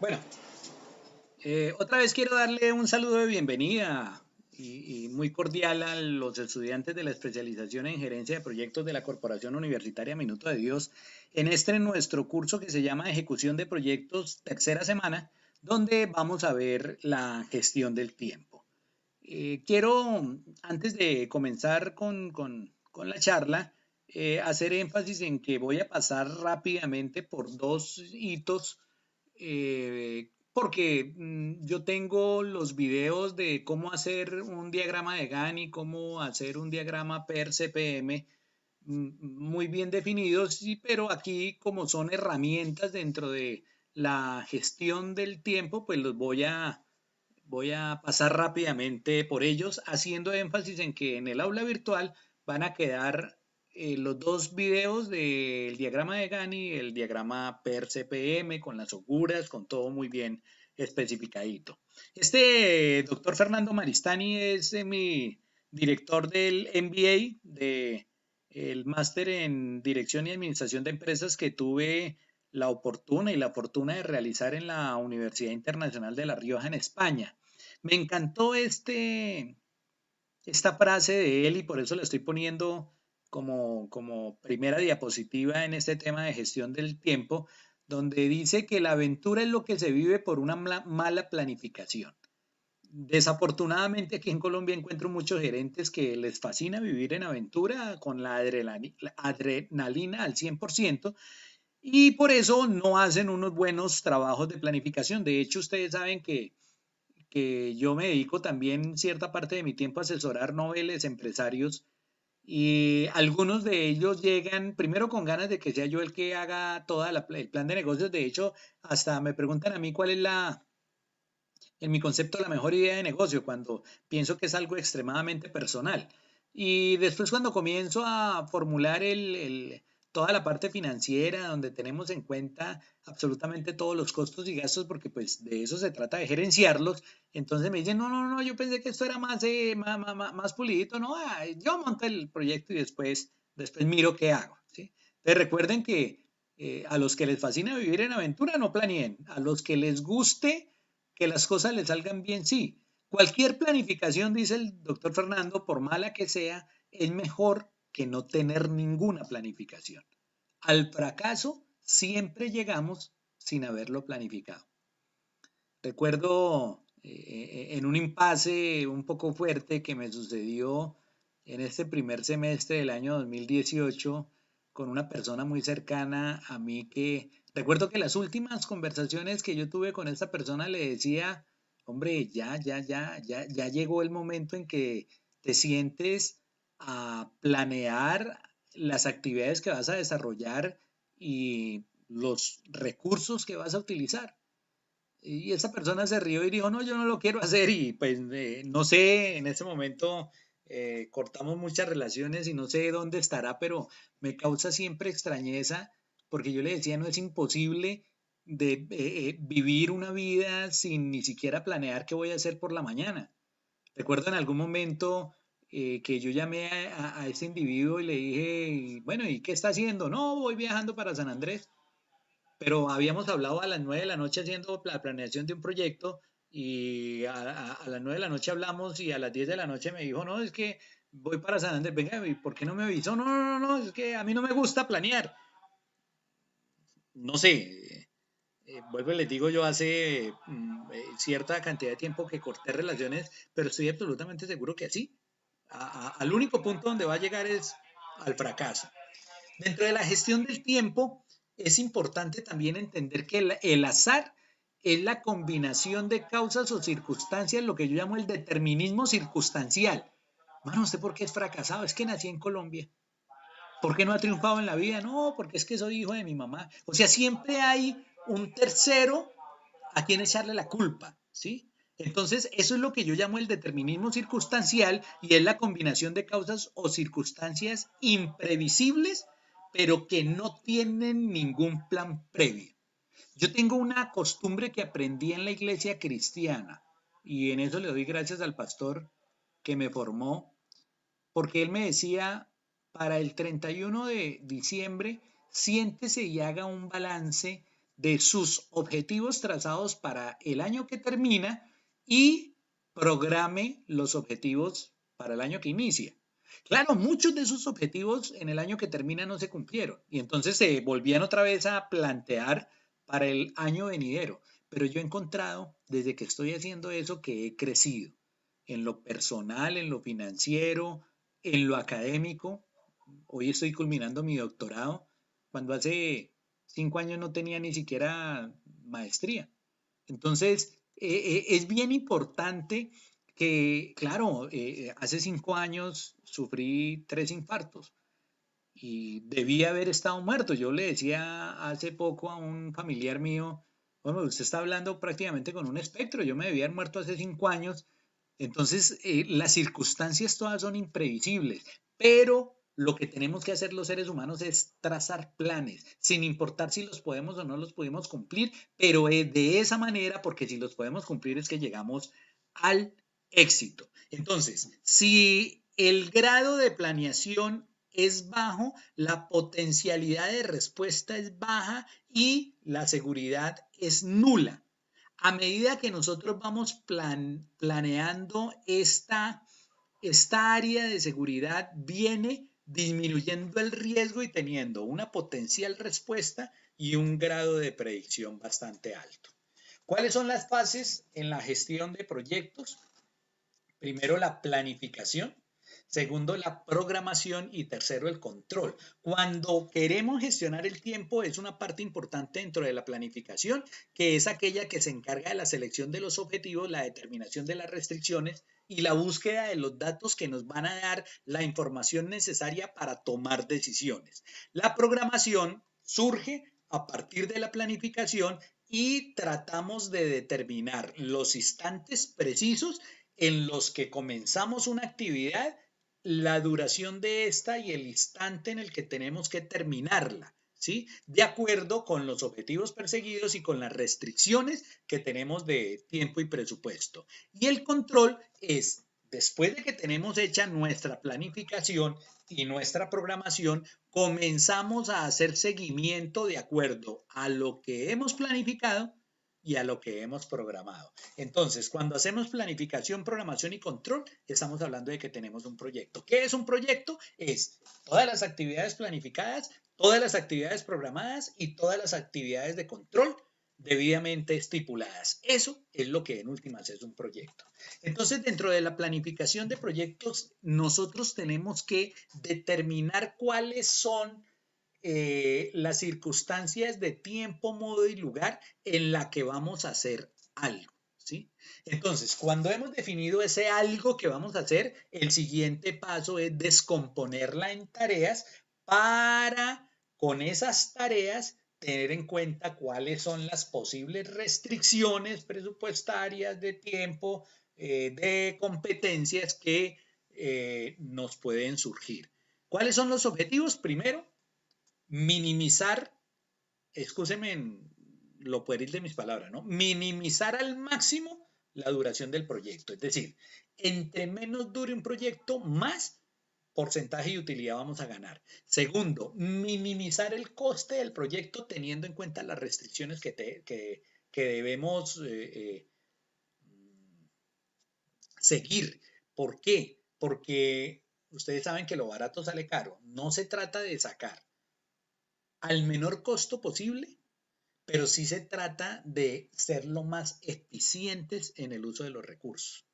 Bueno, otra vez quiero darle un saludo de bienvenida y muy cordial a los estudiantes de la especialización en gerencia de proyectos de la Corporación Universitaria Minuto de Dios en este nuestro curso que se llama Ejecución de Proyectos, tercera semana, donde vamos a ver la gestión del tiempo. Quiero, antes de comenzar con la charla, hacer énfasis en que voy a pasar rápidamente por dos hitos porque yo tengo los videos de cómo hacer un diagrama de Gantt y cómo hacer un diagrama per CPM muy bien definidos, sí, pero aquí como son herramientas dentro de la gestión del tiempo, pues voy a pasar rápidamente por ellos, haciendo énfasis en que en el aula virtual van a quedar los dos videos del diagrama de Gantt y el diagrama per CPM con las hoguras, con todo muy bien especificadito. Este doctor Fernando Maristani es mi director del MBA, de el máster en Dirección y Administración de Empresas que tuve la fortuna de realizar en la Universidad Internacional de La Rioja en España. Me encantó esta frase de él y por eso la estoy poniendo como primera diapositiva en este tema de gestión del tiempo, donde dice que la aventura es lo que se vive por una mala planificación. Desafortunadamente aquí en Colombia encuentro muchos gerentes que les fascina vivir en aventura con la adrenalina al 100% y por eso no hacen unos buenos trabajos de planificación. De hecho, ustedes saben que yo me dedico también cierta parte de mi tiempo a asesorar noveles, empresarios, y algunos de ellos llegan primero con ganas de que sea yo el que haga el plan de negocios. De hecho, hasta me preguntan a mí cuál es en mi concepto, la mejor idea de negocio, cuando pienso que es algo extremadamente personal. Y después cuando comienzo a formular toda la parte financiera, donde tenemos en cuenta absolutamente todos los costos y gastos, porque pues de eso se trata de gerenciarlos, entonces me dicen, no, no, no, yo pensé que esto era más pulidito, no, yo monto el proyecto y después miro qué hago, ¿sí? Entonces recuerden que a los que les fascina vivir en aventura, no planeen, a los que les guste que las cosas le salgan bien, sí. Cualquier planificación, dice el doctor Fernando, por mala que sea, es mejor que no tener ninguna planificación. Al fracaso siempre llegamos sin haberlo planificado. Recuerdo en un impasse un poco fuerte que me sucedió en este primer semestre del año 2018 con una persona muy cercana a mí que recuerdo que las últimas conversaciones que yo tuve con esta persona le decía, hombre, ya llegó el momento en que te sientes a planear las actividades que vas a desarrollar y los recursos que vas a utilizar. Y esa persona se rió y dijo, no, yo no lo quiero hacer y pues no sé, en ese momento cortamos muchas relaciones y no sé dónde estará, pero me causa siempre extrañeza porque yo le decía, no es imposible de vivir una vida sin ni siquiera planear qué voy a hacer por la mañana. Recuerdo en algún momento que yo llamé a ese individuo y le dije, bueno, ¿y qué está haciendo? No, voy viajando para San Andrés, pero habíamos hablado a las 9 de la noche haciendo la planeación de un proyecto y a las 9 de la noche hablamos y a las 10 de la noche me dijo, no, es que voy para San Andrés, venga, ¿y por qué no me avisó? No, no, no, no, es que a mí no me gusta planear. No sé, vuelvo y les digo, yo hace cierta cantidad de tiempo que corté relaciones, pero estoy absolutamente seguro que sí. Al único punto donde va a llegar es al fracaso. Dentro de la gestión del tiempo, es importante también entender que el azar es la combinación de causas o circunstancias, lo que yo llamo el determinismo circunstancial. Mano, ¿usted por qué es fracasado? Es que nací en Colombia. ¿Por qué no ha triunfado en la vida? No, porque es que soy hijo de mi mamá. O sea, siempre hay un tercero a quien echarle la culpa, ¿sí? Entonces, eso es lo que yo llamo el determinismo circunstancial y es la combinación de causas o circunstancias imprevisibles, pero que no tienen ningún plan previo. Yo tengo una costumbre que aprendí en la iglesia cristiana y en eso le doy gracias al pastor que me formó, porque él me decía, para el 31 de diciembre, siéntese y haga un balance de sus objetivos trazados para el año que termina y programe los objetivos para el año que inicia. Claro, muchos de esos objetivos en el año que termina no se cumplieron y entonces se volvían otra vez a plantear para el año venidero. Pero yo he encontrado desde que estoy haciendo eso que he crecido en lo personal, en lo financiero, en lo académico. Hoy estoy culminando mi doctorado cuando hace 5 años no tenía ni siquiera maestría. Entonces, es bien importante que, claro, hace 5 años sufrí 3 infartos y debía haber estado muerto. Yo le decía hace poco a un familiar mío, bueno, usted está hablando prácticamente con un espectro, yo me debía haber muerto hace 5 años. Entonces, las circunstancias todas son imprevisibles, pero lo que tenemos que hacer los seres humanos es trazar planes, sin importar si los podemos o no los pudimos cumplir, pero de esa manera, porque si los podemos cumplir es que llegamos al éxito. Entonces, si el grado de planeación es bajo, la potencialidad de respuesta es baja y la seguridad es nula. A medida que nosotros vamos planeando esta área de seguridad, viene disminuyendo el riesgo y teniendo una potencial respuesta y un grado de predicción bastante alto. ¿Cuáles son las fases en la gestión de proyectos? Primero, la planificación. Segundo, la programación y tercero, el control. Cuando queremos gestionar el tiempo es una parte importante dentro de la planificación, que es aquella que se encarga de la selección de los objetivos, la determinación de las restricciones y la búsqueda de los datos que nos van a dar la información necesaria para tomar decisiones. La programación surge a partir de la planificación y tratamos de determinar los instantes precisos en los que comenzamos una actividad, la duración de esta y el instante en el que tenemos que terminarla, ¿sí? De acuerdo con los objetivos perseguidos y con las restricciones que tenemos de tiempo y presupuesto. Y el control es, después de que tenemos hecha nuestra planificación y nuestra programación, comenzamos a hacer seguimiento de acuerdo a lo que hemos planificado y a lo que hemos programado. Entonces, cuando hacemos planificación, programación y control, estamos hablando de que tenemos un proyecto. ¿Qué es un proyecto? Es todas las actividades planificadas, todas las actividades programadas y todas las actividades de control debidamente estipuladas. Eso es lo que en últimas es un proyecto. Entonces, dentro de la planificación de proyectos, nosotros tenemos que determinar cuáles son las circunstancias de tiempo, modo y lugar en la que vamos a hacer algo, ¿sí? Entonces, cuando hemos definido ese algo que vamos a hacer, el siguiente paso es descomponerla en tareas para, con esas tareas, tener en cuenta cuáles son las posibles restricciones presupuestarias de tiempo, de competencias que nos pueden surgir. ¿Cuáles son los objetivos? Primero, minimizar, escúcheme en lo pueril de mis palabras, ¿no? Minimizar al máximo la duración del proyecto. Es decir, entre menos dure un proyecto, más porcentaje de utilidad vamos a ganar. Segundo, minimizar el coste del proyecto teniendo en cuenta las restricciones que debemos seguir. ¿Por qué? Porque ustedes saben que lo barato sale caro. No se trata de sacar al menor costo posible, pero sí se trata de ser lo más eficientes en el uso de los recursos.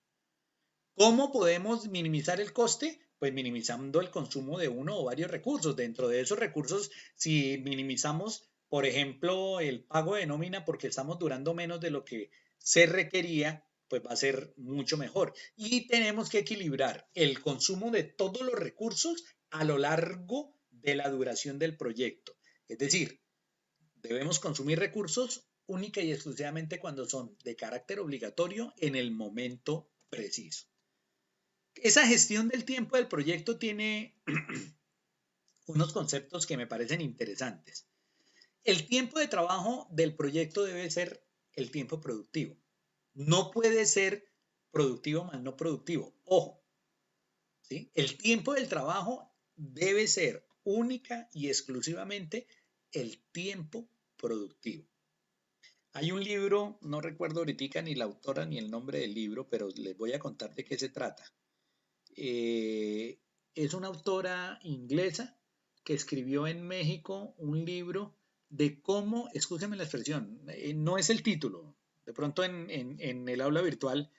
¿Cómo podemos minimizar el coste? Pues minimizando el consumo de uno o varios recursos. Dentro de esos recursos, si minimizamos, por ejemplo, el pago de nómina porque estamos durando menos de lo que se requería, pues va a ser mucho mejor. Y tenemos que equilibrar el consumo de todos los recursos a lo largo de la duración del proyecto. Es decir, debemos consumir recursos única y exclusivamente cuando son de carácter obligatorio en el momento preciso. Esa gestión del tiempo del proyecto tiene unos conceptos que me parecen interesantes. El tiempo de trabajo del proyecto debe ser el tiempo productivo. No puede ser productivo más no productivo. Ojo, ¿sí? El tiempo del trabajo debe ser única y exclusivamente el tiempo productivo. Hay un libro, no recuerdo ahorita ni la autora ni el nombre del libro, pero les voy a contar de qué se trata. Eh, es una autora inglesa que escribió en México un libro de cómo, escúcheme la expresión, no es el título, de pronto en el aula virtual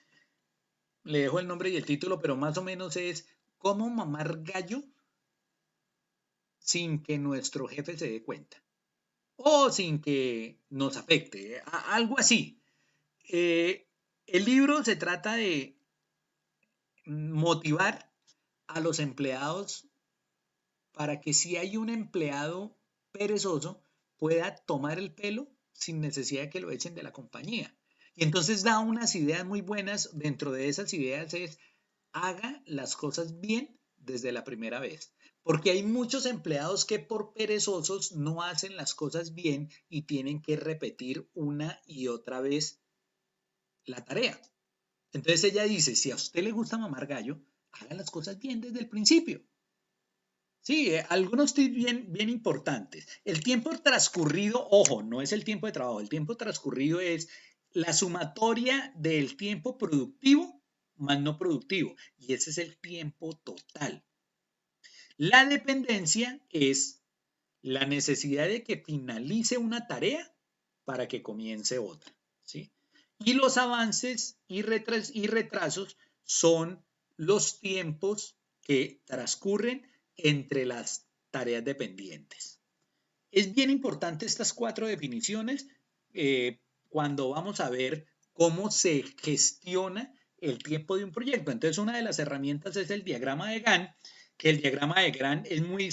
le dejo el nombre y el título, pero más o menos es cómo mamar gallo sin que nuestro jefe se dé cuenta o sin que nos afecte, algo así. Eh, el libro se trata de motivar a los empleados para que si hay un empleado perezoso pueda tomar el pelo sin necesidad de que lo echen de la compañía. Y entonces da unas ideas muy buenas. Dentro de esas ideas es haga las cosas bien desde la primera vez. Porque hay muchos empleados que por perezosos no hacen las cosas bien y tienen que repetir una y otra vez la tarea. Entonces ella dice, si a usted le gusta mamar gallo, haga las cosas bien desde el principio. Sí, algunos tips bien importantes. El tiempo transcurrido, ojo, no es el tiempo de trabajo, el tiempo transcurrido es la sumatoria del tiempo productivo más no productivo, y ese es el tiempo total. La dependencia es la necesidad de que finalice una tarea para que comience otra, ¿sí? Y los avances y retrasos son los tiempos que transcurren entre las tareas dependientes. Es bien importante estas cuatro definiciones cuando vamos a ver cómo se gestiona el tiempo de un proyecto. Entonces, una de las herramientas es el diagrama de Gantt, que el diagrama de Gantt es muy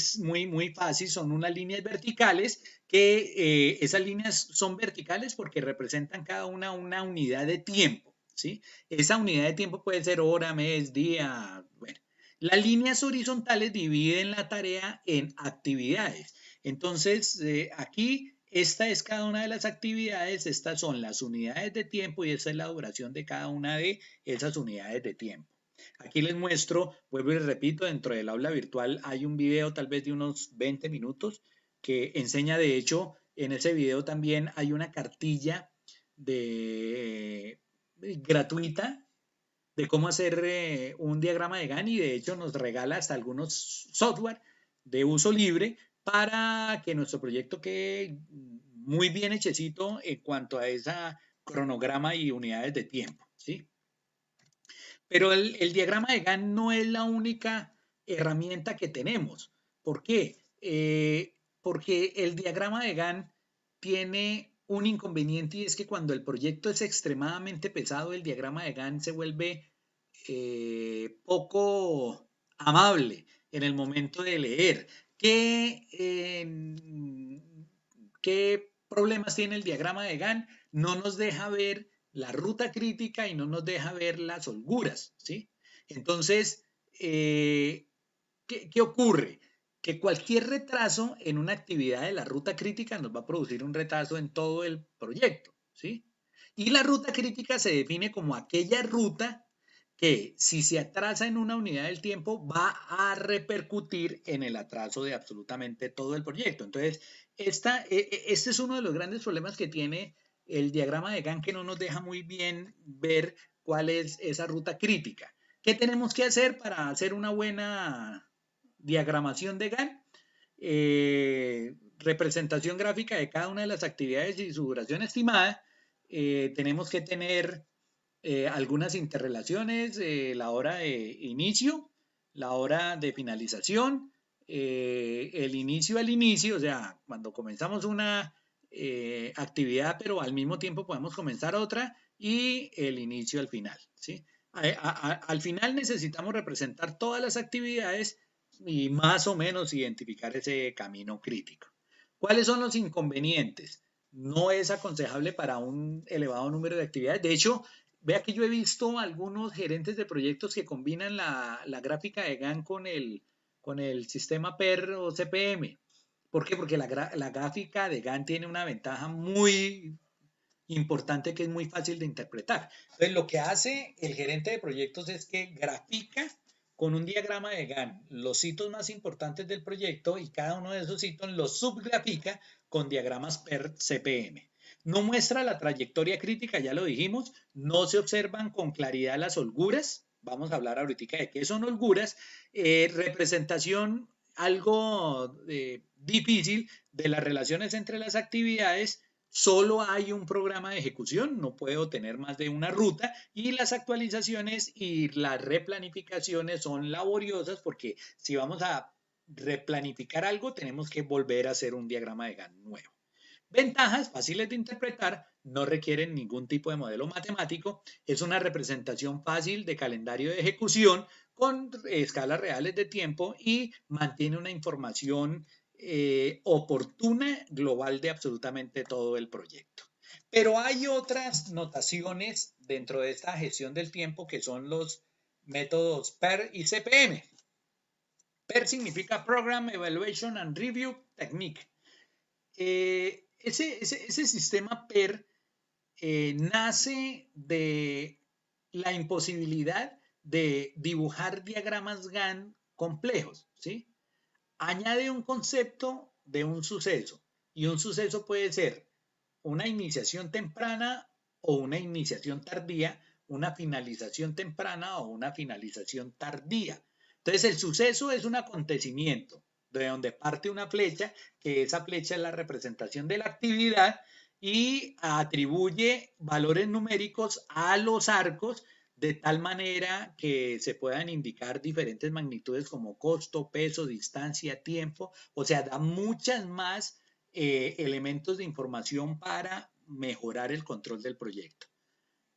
fácil, son unas líneas verticales, que esas líneas son verticales porque representan cada una unidad de tiempo, ¿sí? Esa unidad de tiempo puede ser hora, mes, día, bueno. Las líneas horizontales dividen la tarea en actividades. Entonces, aquí, esta es cada una de las actividades, estas son las unidades de tiempo y esta es la duración de cada una de esas unidades de tiempo. Aquí les muestro, vuelvo y repito, dentro del aula virtual hay un video tal vez de unos 20 minutos que enseña, de hecho, en ese video también hay una cartilla gratuita de cómo hacer un diagrama de Gantt y de hecho nos regala hasta algunos software de uso libre para que nuestro proyecto quede muy bien hechecito en cuanto a esa cronograma y unidades de tiempo, ¿sí? Pero el diagrama de Gantt no es la única herramienta que tenemos. ¿Por qué? Porque el diagrama de Gantt tiene un inconveniente y es que cuando el proyecto es extremadamente pesado, el diagrama de Gantt se vuelve poco amable en el momento de leer. ¿Qué problemas tiene el diagrama de Gantt? No nos deja ver la ruta crítica y no nos deja ver las holguras, ¿sí? Entonces, ¿qué ocurre? Que cualquier retraso en una actividad de la ruta crítica nos va a producir un retraso en todo el proyecto, ¿sí? Y la ruta crítica se define como aquella ruta que si se atrasa en una unidad del tiempo va a repercutir en el atraso de absolutamente todo el proyecto. Entonces, este es uno de los grandes problemas que tiene el diagrama de Gantt, que no nos deja muy bien ver cuál es esa ruta crítica. ¿Qué tenemos que hacer para hacer una buena diagramación de Gantt? Representación gráfica de cada una de las actividades y su duración estimada. Tenemos que tener algunas interrelaciones, la hora de inicio, la hora de finalización, el inicio al inicio, o sea, cuando comenzamos una actividad, pero al mismo tiempo podemos comenzar otra, y el inicio al final, ¿sí? Al final necesitamos representar todas las actividades y más o menos identificar ese camino crítico. ¿Cuáles son los inconvenientes? No es aconsejable para un elevado número de actividades. De hecho, vea que yo he visto algunos gerentes de proyectos que combinan la gráfica de Gantt con el sistema PER o CPM. ¿Por qué? Porque la gráfica de Gantt tiene una ventaja muy importante que es muy fácil de interpretar. Entonces, lo que hace el gerente de proyectos es que grafica con un diagrama de Gantt los hitos más importantes del proyecto y cada uno de esos hitos los subgrafica con diagramas per CPM. No muestra la trayectoria crítica, ya lo dijimos, no se observan con claridad las holguras, vamos a hablar ahorita de qué son holguras, representación algo difícil de las relaciones entre las actividades, solo hay un programa de ejecución, no puedo tener más de una ruta y las actualizaciones y las replanificaciones son laboriosas porque si vamos a replanificar algo tenemos que volver a hacer un diagrama de Gantt nuevo. Ventajas fáciles de interpretar, no requieren ningún tipo de modelo matemático, es una representación fácil de calendario de ejecución con escalas reales de tiempo y mantiene una información oportuna global de absolutamente todo el proyecto. Pero hay otras notaciones dentro de esta gestión del tiempo que son los métodos PER y CPM. PER significa Program Evaluation and Review Technique. Ese sistema PER nace de la imposibilidad de dibujar diagramas Gantt complejos, ¿sí? Añade un concepto de un suceso y un suceso puede ser una iniciación temprana o una iniciación tardía, una finalización temprana o una finalización tardía. Entonces el suceso es un acontecimiento de donde parte una flecha, que esa flecha es la representación de la actividad y atribuye valores numéricos a los arcos de tal manera que se puedan indicar diferentes magnitudes como costo, peso, distancia, tiempo, o sea, da muchas más elementos de información para mejorar el control del proyecto.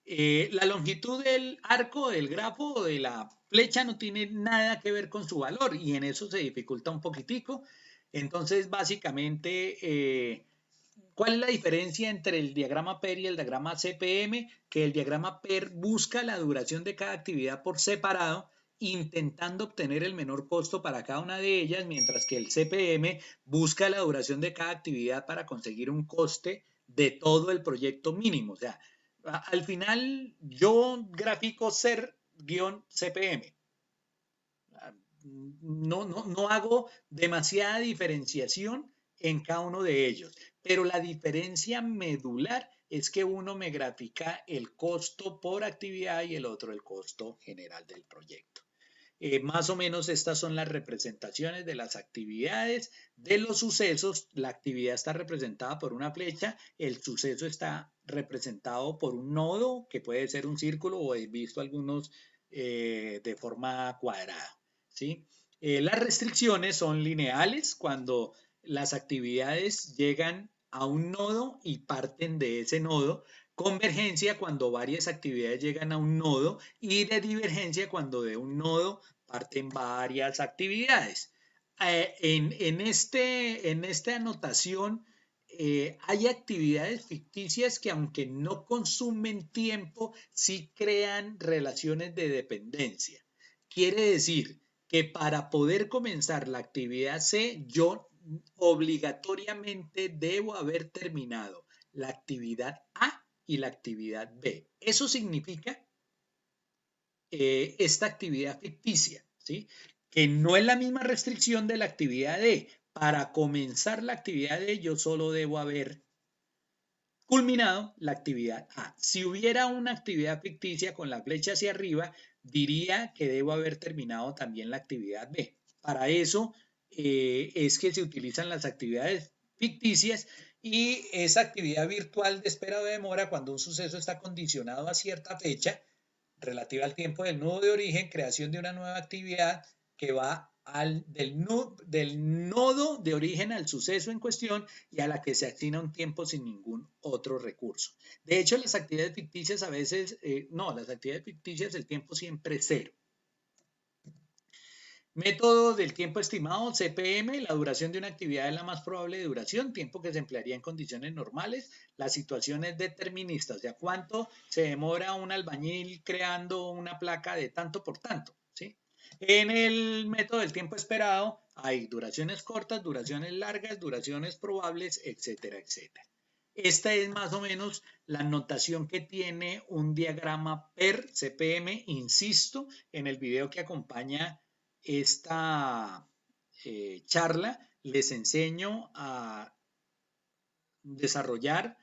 La longitud del arco, del grafo o de la flecha no tiene nada que ver con su valor y en eso se dificulta un poquitico. Entonces, básicamente, ¿cuál es la diferencia entre el diagrama PER y el diagrama CPM? Que el diagrama PER busca la duración de cada actividad por separado, intentando obtener el menor costo para cada una de ellas, mientras que el CPM busca la duración de cada actividad para conseguir un coste de todo el proyecto mínimo. O sea, al final yo grafico CER-CPM. No hago demasiada diferenciación en cada uno de ellos, pero la diferencia medular es que uno me grafica el costo por actividad y el otro el costo general del proyecto. Más o menos estas son las representaciones de las actividades, de los sucesos. La actividad está representada por una flecha, el suceso está representado por un nodo, que puede ser un círculo o he visto algunos de forma cuadrada, ¿sí? Las restricciones son lineales cuando las actividades llegan a un nodo y parten de ese nodo. Convergencia cuando varias actividades llegan a un nodo y de divergencia cuando de un nodo parten varias actividades. En esta anotación hay actividades ficticias que aunque no consumen tiempo, sí crean relaciones de dependencia. Quiere decir que para poder comenzar la actividad C, yo obligatoriamente debo haber terminado la actividad A y la actividad B. Eso significa esta actividad ficticia, ¿sí? Que no es la misma restricción de la actividad D. Para comenzar la actividad D, yo solo debo haber culminado la actividad A. Si hubiera una actividad ficticia con la flecha hacia arriba, diría que debo haber terminado también la actividad B. Para eso es que se utilizan las actividades ficticias y esa actividad virtual de espera o de demora cuando un suceso está condicionado a cierta fecha relativa al tiempo del nudo de origen, creación de una nueva actividad que va del nodo de origen al suceso en cuestión y a la que se asigna un tiempo sin ningún otro recurso. De hecho, las actividades ficticias a veces, las actividades ficticias el tiempo siempre es cero. Método del tiempo estimado, CPM, la duración de una actividad es la más probable de duración, tiempo que se emplearía en condiciones normales. La situación es determinista, o sea, cuánto se demora un albañil creando una placa de tanto por tanto, ¿sí? En el método del tiempo esperado hay duraciones cortas, duraciones largas, duraciones probables, etcétera, etcétera. Esta es más o menos la notación que tiene un diagrama PER, CPM, insisto, en el video que acompaña esta charla les enseño a desarrollar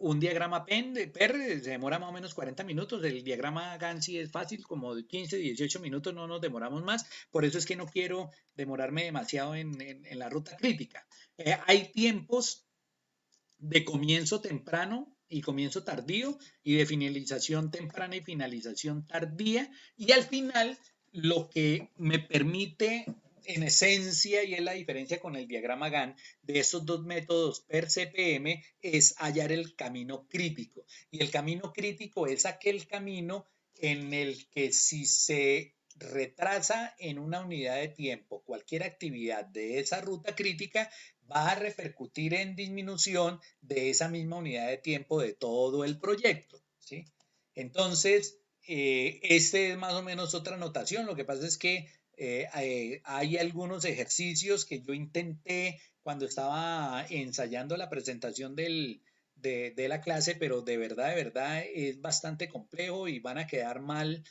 un diagrama PER se demora más o menos 40 minutos, el diagrama Gantt sí es fácil, como de 15, 18 minutos, no nos demoramos más, por eso es que no quiero demorarme demasiado en la ruta crítica. Hay tiempos de comienzo temprano y comienzo tardío y de finalización temprana y finalización tardía, y al final lo que me permite en esencia, y es la diferencia con el diagrama Gantt de estos dos métodos per CPM, es hallar el camino crítico. Y el camino crítico es aquel camino en el que si se retrasa en una unidad de tiempo cualquier actividad de esa ruta crítica, va a repercutir en disminución de esa misma unidad de tiempo de todo el proyecto, ¿sí? Entonces, este es más o menos otra notación. Lo que pasa es que hay algunos ejercicios que yo intenté cuando estaba ensayando la presentación de la clase, pero de verdad es bastante complejo y van a quedar mal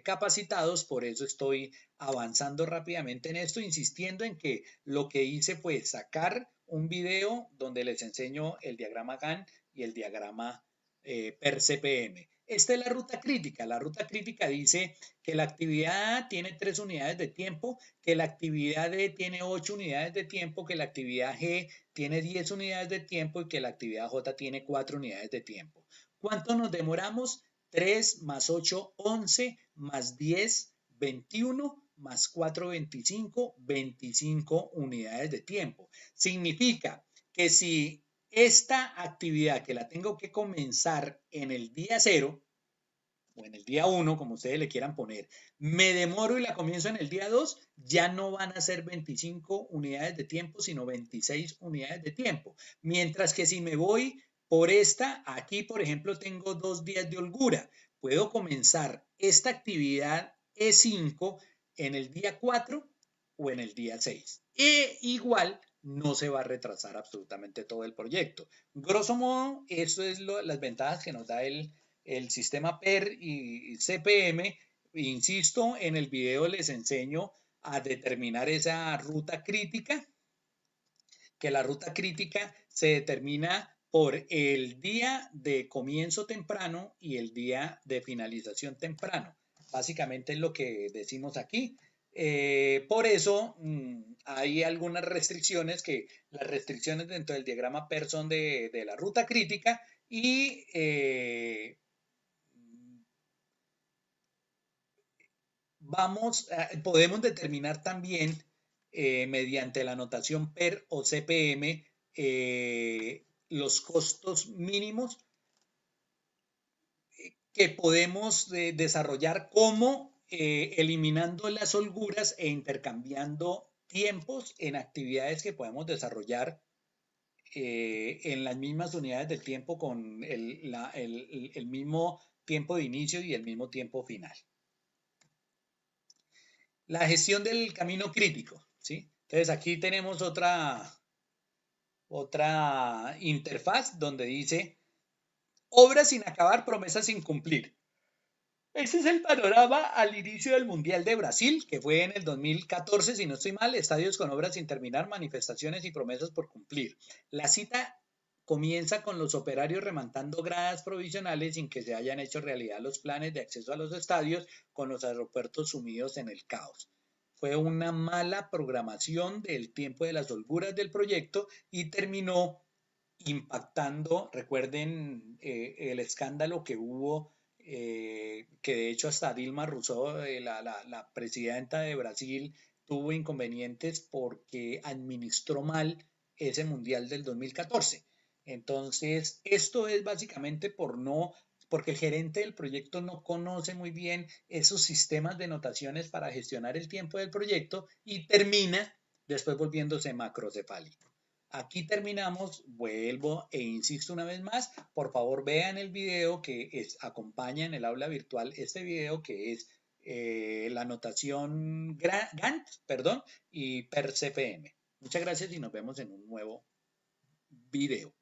capacitados, por eso estoy avanzando rápidamente en esto, insistiendo en que lo que hice fue sacar un video donde les enseño el diagrama Gantt y el diagrama per CPM. Esta es la ruta crítica. La ruta crítica dice que la actividad A tiene 3 unidades de tiempo, que la actividad D tiene 8 unidades de tiempo, que la actividad G tiene 10 unidades de tiempo y que la actividad J tiene 4 unidades de tiempo. ¿Cuánto nos demoramos? 3 más 8, 11, más 10, 21, más 4, 25, 25 unidades de tiempo. Significa que si esta actividad que la tengo que comenzar en el día 0 o en el día 1, como ustedes le quieran poner, me demoro y la comienzo en el día 2, ya no van a ser 25 unidades de tiempo, sino 26 unidades de tiempo. Mientras que si me voy por esta, aquí por ejemplo tengo 2 días de holgura. Puedo comenzar esta actividad E5 en el día 4 o en el día 6. E igual no se va a retrasar absolutamente todo el proyecto. Grosso modo, eso es las ventajas que nos da el sistema PER y CPM. Insisto, en el video les enseño a determinar esa ruta crítica, que la ruta crítica se determina por el día de comienzo temprano y el día de finalización temprano. Básicamente es lo que decimos aquí. Por eso hay algunas restricciones, que las restricciones dentro del diagrama PER son de la ruta crítica y podemos determinar también mediante la notación PER o CPM los costos mínimos que podemos desarrollar, como eliminando las holguras e intercambiando tiempos en actividades que podemos desarrollar en las mismas unidades del tiempo con el mismo tiempo de inicio y el mismo tiempo final. La gestión del camino crítico, ¿sí? Entonces aquí tenemos otra interfaz donde dice obras sin acabar, promesas sin cumplir. Ese es el panorama al inicio del Mundial de Brasil, que fue en el 2014, si no estoy mal, estadios con obras sin terminar, manifestaciones y promesas por cumplir. La cita comienza con los operarios rematando gradas provisionales sin que se hayan hecho realidad los planes de acceso a los estadios, con los aeropuertos sumidos en el caos. Fue una mala programación del tiempo de las holguras del proyecto y terminó impactando. Recuerden el escándalo que hubo, que de hecho hasta Dilma Rousseff, la presidenta de Brasil, tuvo inconvenientes porque administró mal ese mundial del 2014. Entonces, esto es básicamente porque el gerente del proyecto no conoce muy bien esos sistemas de notaciones para gestionar el tiempo del proyecto y termina después volviéndose macrocefálico. Aquí terminamos, vuelvo e insisto una vez más, por favor vean el video que acompaña en el aula virtual, este video que es la notación Gantt, perdón, y per CPM. Muchas gracias y nos vemos en un nuevo video.